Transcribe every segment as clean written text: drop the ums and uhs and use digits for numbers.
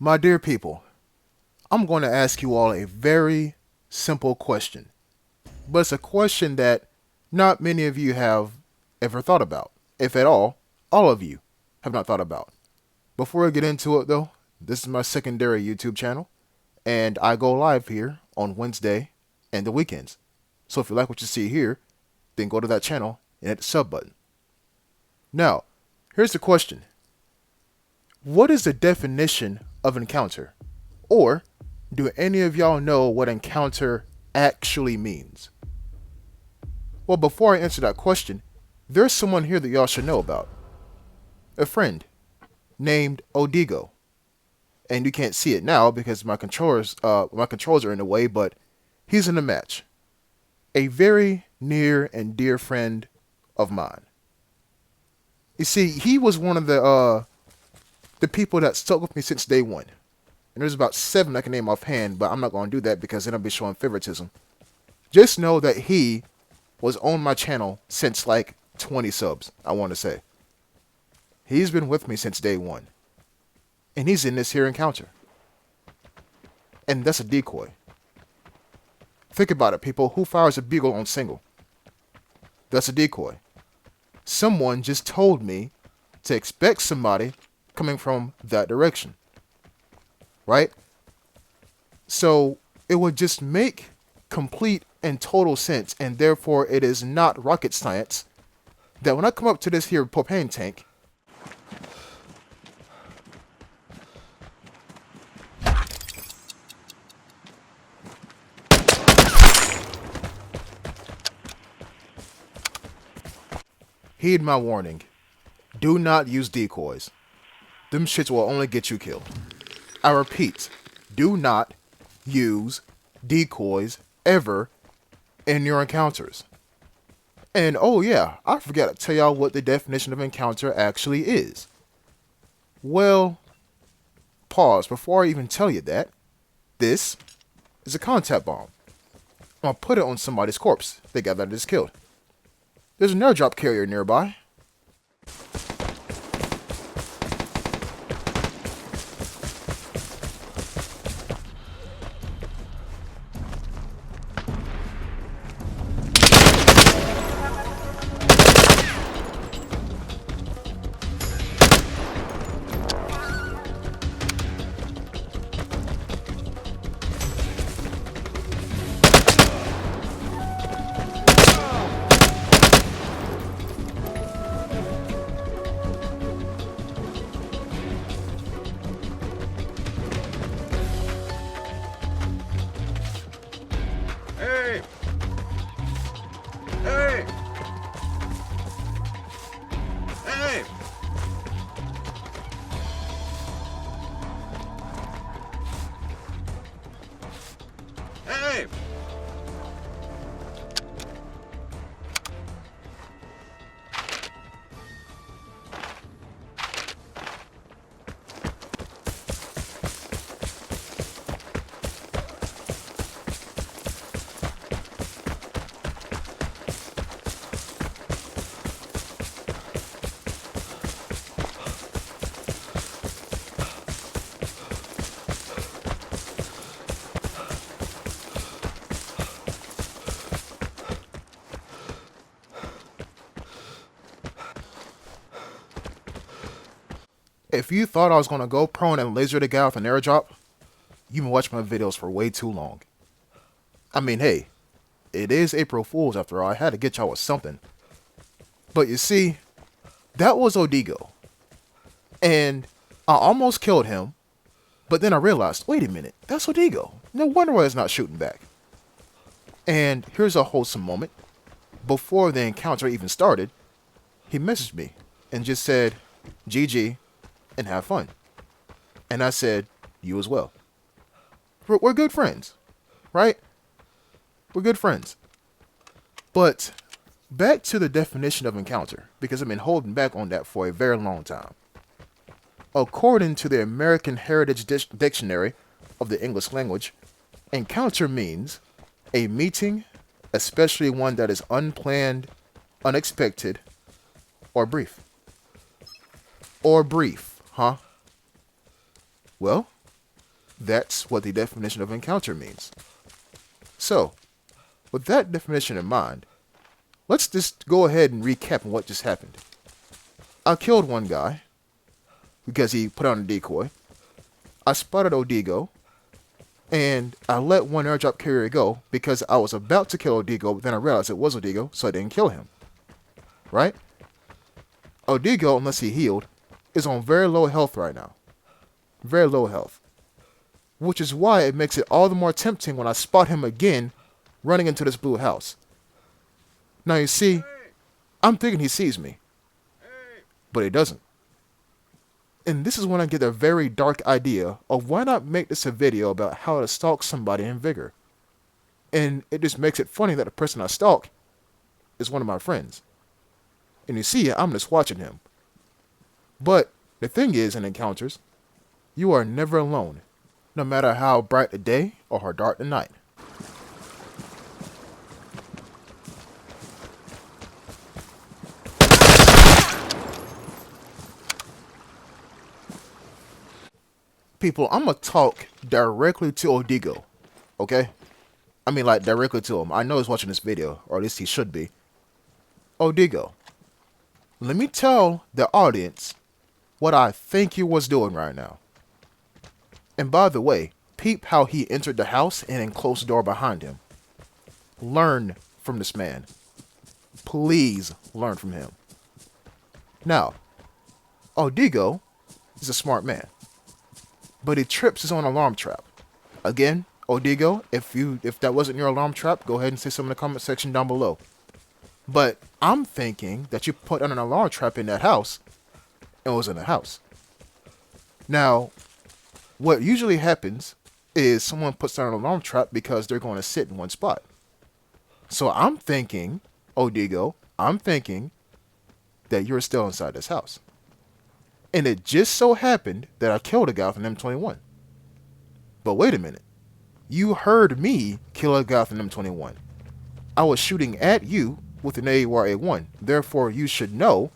My dear people, I'm going to ask you all a very simple question, but it's a question that not many of you have ever thought about. If at all of you have not thought about. Before I get into it though, this is my secondary YouTube channel, and I go live here on Wednesday and the weekends. So if you like what you see here, then go to that channel and hit the sub button. Now, here's the question. What is the definition of encounter? Or do any of y'all know what encounter actually means? Well, before I answer that question, there's someone here that y'all should know about. A friend named Odigo. And you can't see it now because my controls are in the way, but he's in the match. A very near and dear friend of mine. You see, he was one of the people that stuck with me since day one. And there's about 7 I can name offhand, but I'm not going to do that because then I'll be showing favoritism. Just know that he was on my channel since like 20 subs, I want to say. He's been with me since day one. And he's in this here encounter. And that's a decoy. Think about it, people. Who fires a Vigor on single? That's a decoy. Someone just told me to expect somebody coming from that direction. Right? So it would just make complete and total sense, and therefore it is not rocket science, that when I come up to this here propane tank, heed my warning. Do not use decoys. Them shits will only get you killed. I repeat, do not use decoys ever in your encounters. And oh yeah, I forgot to tell y'all what the definition of encounter actually is. Well, pause before I even tell you that. This is a contact bomb. I'm gonna put it on somebody's corpse they got that is killed. There's an airdrop carrier nearby. Hey! Hey! Hey! Hey! If you thought I was gonna go prone and laser the guy with an airdrop, you've been watching my videos for way too long. I mean, hey, it is April Fool's after all. I had to get y'all with something. But you see, that was Odigo. And I almost killed him, but then I realized, wait a minute, that's Odigo. No wonder why he's not shooting back. And here's a wholesome moment. Before the encounter even started, he messaged me and just said, GG, and have fun. And I said, you as well. We're good friends, right? We're good friends. But back to the definition of encounter, because I've been holding back on that for a very long time. According to the American Heritage Dictionary of the English language, encounter means a meeting, especially one that is unplanned, unexpected, or brief. Or brief, huh? Well, That's what the definition of encounter means. So, with that definition in mind, let's just go ahead and recap on what just happened. I killed one guy because he put on a decoy. I spotted Odigo, and I let one airdrop carrier go because I was about to kill Odigo, but then I realized it was Odigo, so I didn't kill him. Right? Odigo, unless he healed, is on very low health right now. Very low health. Which is why it makes it all the more tempting when I spot him again running into this blue house. Now you see, I'm thinking he sees me, but he doesn't. And this is when I get a very dark idea of why not make this a video about how to stalk somebody in Vigor. And it just makes it funny that the person I stalk is one of my friends. And you see, I'm just watching him. But the thing is, in encounters, you are never alone, no matter how bright the day or how dark the night. People, I'm gonna talk directly to Odigo, okay? I mean, like, directly to him. I know he's watching this video, or at least he should be. Odigo, let me tell the audience what I think you was doing right now. And by the way, peep how he entered the house and then closed the door behind him. Learn from this man. Please learn from him. Now, Odigo is a smart man, but he trips his own alarm trap. Again, Odigo, if that wasn't your alarm trap, go ahead and say something in the comment section down below. But I'm thinking that you put on an alarm trap in that house and was in the house. Now, what usually happens is someone puts down an alarm trap because they're going to sit in one spot. So I'm thinking, Odigo, I'm thinking that you're still inside this house. And it just so happened that I killed a guy with an M21. But wait a minute. You heard me kill a guy with an M21. I was shooting at you with an AUR-A1. Therefore, you should know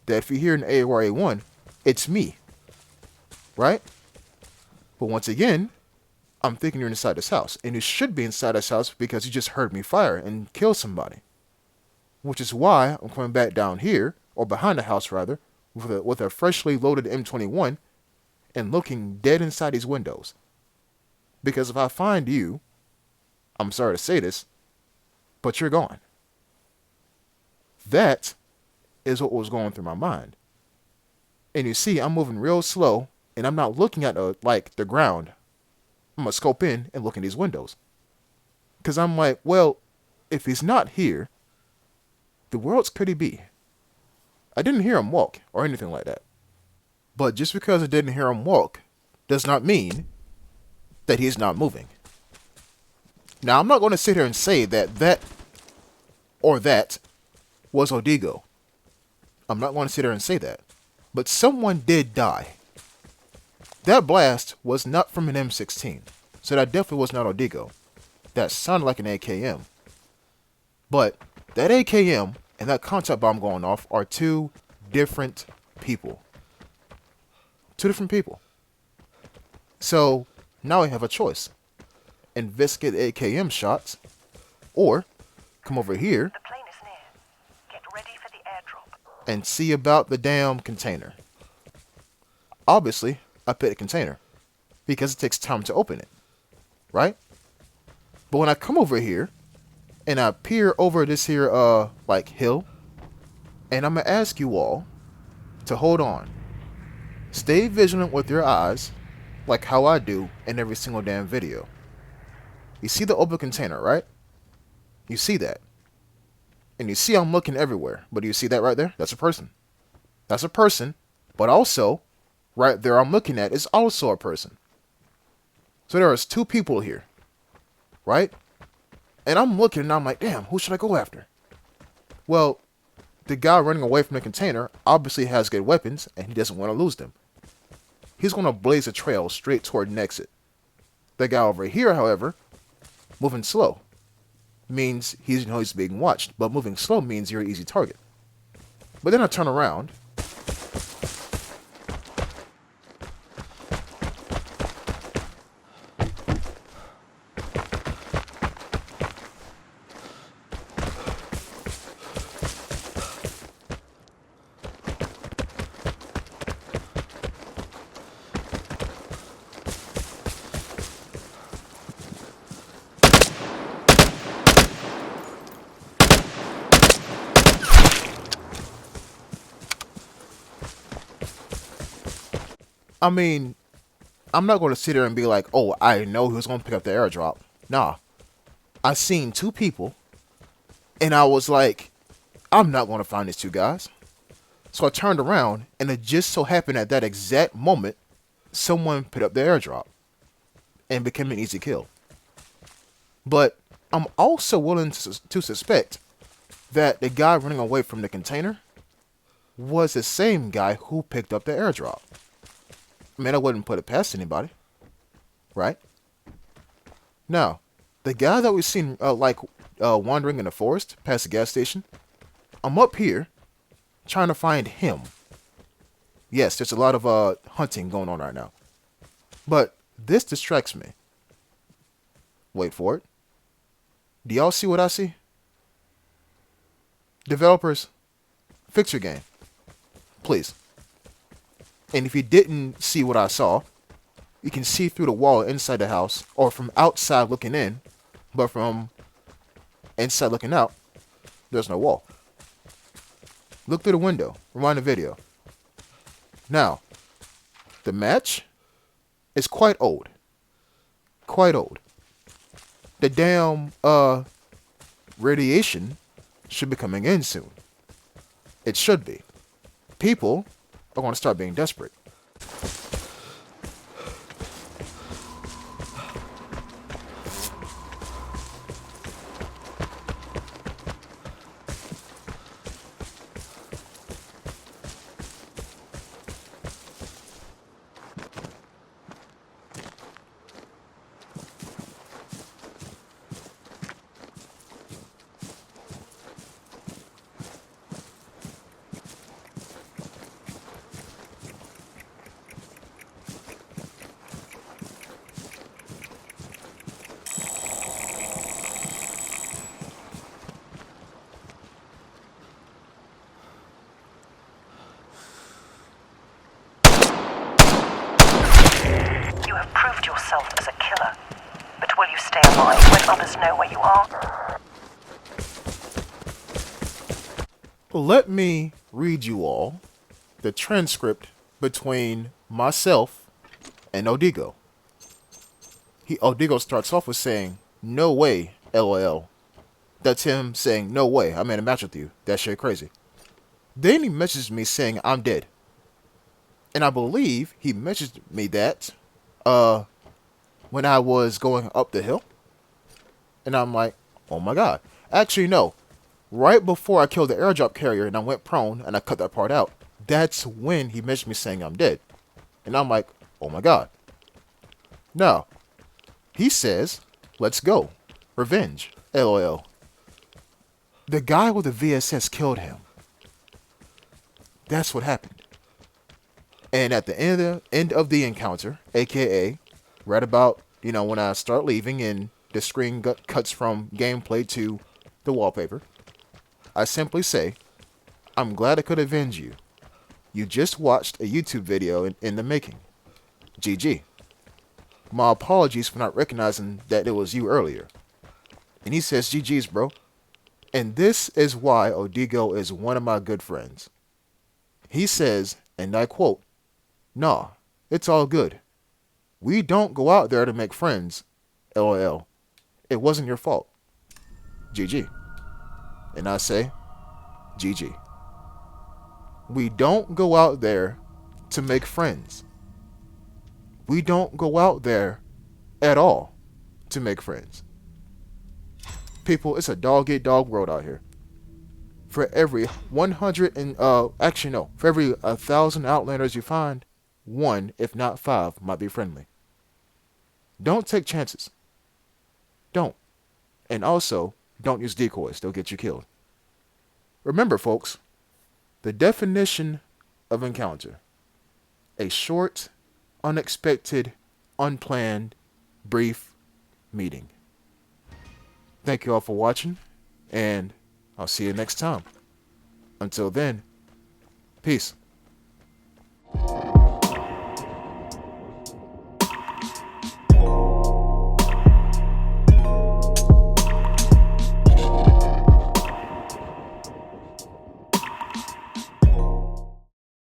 that if you hear an AUR-A1, it's me. Right? But once again, I'm thinking you're inside this house. And you should be inside this house because you just heard me fire and kill somebody. Which is why I'm coming back down here, or behind the house rather, with a freshly loaded M21 and looking dead inside these windows. Because if I find you, I'm sorry to say this, but you're gone. That is what was going through my mind. And you see, I'm moving real slow, and I'm not looking at the ground. I'm going to scope in and look in these windows. Because I'm like, well, if he's not here, the worlds could he be? I didn't hear him walk or anything like that. But just because I didn't hear him walk does not mean that he's not moving. Now, I'm not going to sit here and say that was Odigo. I'm not going to sit here and say that. But someone did die. That blast was not from an M16. So that definitely was not Odigo. That sounded like an AKM. But that AKM and that contact bomb going off are two different people. Two different people. So now we have a choice. Investigate the AKM shots, or come over here The plane is near. Get ready for the airdrop. and see about the damn container. Obviously, I picked a container because it takes time to open it, right? But when I come over here and I peer over this here hill, and I'm gonna ask you all to hold on. Stay vigilant with your eyes, like how I do in every single damn video. You see the open container, right? You see that. And you see I'm looking everywhere. But do you see that right there? That's a person. That's a person. But also, right there I'm looking at is also a person. So there is two people here. Right? And I'm looking and I'm like, damn, who should I go after? Well, the guy running away from the container obviously has good weapons and he doesn't want to lose them. He's going to blaze a trail straight toward an exit. The guy over here, however, moving slow means he's being watched, but moving slow means you're an easy target. But then I turn around I mean, I'm not going to sit there and be like, oh, I know he was going to pick up the airdrop. Nah. I seen two people, and I was like, I'm not going to find these two guys. So I turned around, and it just so happened at that exact moment, someone picked up the airdrop and became an easy kill. But I'm also willing to suspect that the guy running away from the container was the same guy who picked up the airdrop. I mean, I wouldn't put it past anybody, right? Now, the guy that we've seen wandering in the forest past the gas station, I'm up here trying to find him. Yes, there's a lot of hunting going on right now. But this distracts me. Wait for it. Do y'all see what I see? Developers, fix your game. Please. And if you didn't see what I saw, you can see through the wall inside the house, or from outside looking in, but from inside looking out, there's no wall. Look through the window. Rewind the video. Now, the match is quite old. Quite old. The damn radiation should be coming in soon. It should be. People are going to start being desperate. You have proved yourself as a killer. But will you stay alive when others know where you are? Let me read you all the transcript between myself and Odigo. Odigo starts off with saying, "No way, LOL." That's him saying, "No way, I'm in a match with you. That shit crazy." Then he messaged me saying, "I'm dead." And I believe he messaged me that when I was going up the hill. And I'm like, oh my god. Actually, no. Right before I killed the airdrop carrier and I went prone and I cut that part out, that's when he messaged me saying I'm dead. And I'm like, oh my god. Now, he says, let's go. Revenge. LOL. The guy with the VSS killed him. That's what happened. And at the end of the encounter, aka right about, when I start leaving and the screen cuts from gameplay to the wallpaper, I simply say, I'm glad I could avenge you. You just watched a YouTube video in the making. GG. My apologies for not recognizing that it was you earlier. And he says, GG's, bro. And this is why Odigo is one of my good friends. He says, and I quote, "Nah, it's all good. We don't go out there to make friends. LOL. It wasn't your fault. GG." And I say, GG. We don't go out there to make friends. We don't go out there at all to make friends. People, it's a dog-eat-dog world out here. For every 100 and, actually no, for every 1,000 Outlanders you find, 1, if not 5, might be friendly. Don't take chances. Don't. And also, don't use decoys. They'll get you killed. Remember, folks, the definition of encounter: a short, unexpected, unplanned, brief meeting. Thank you all for watching, and I'll see you next time. Until then, peace.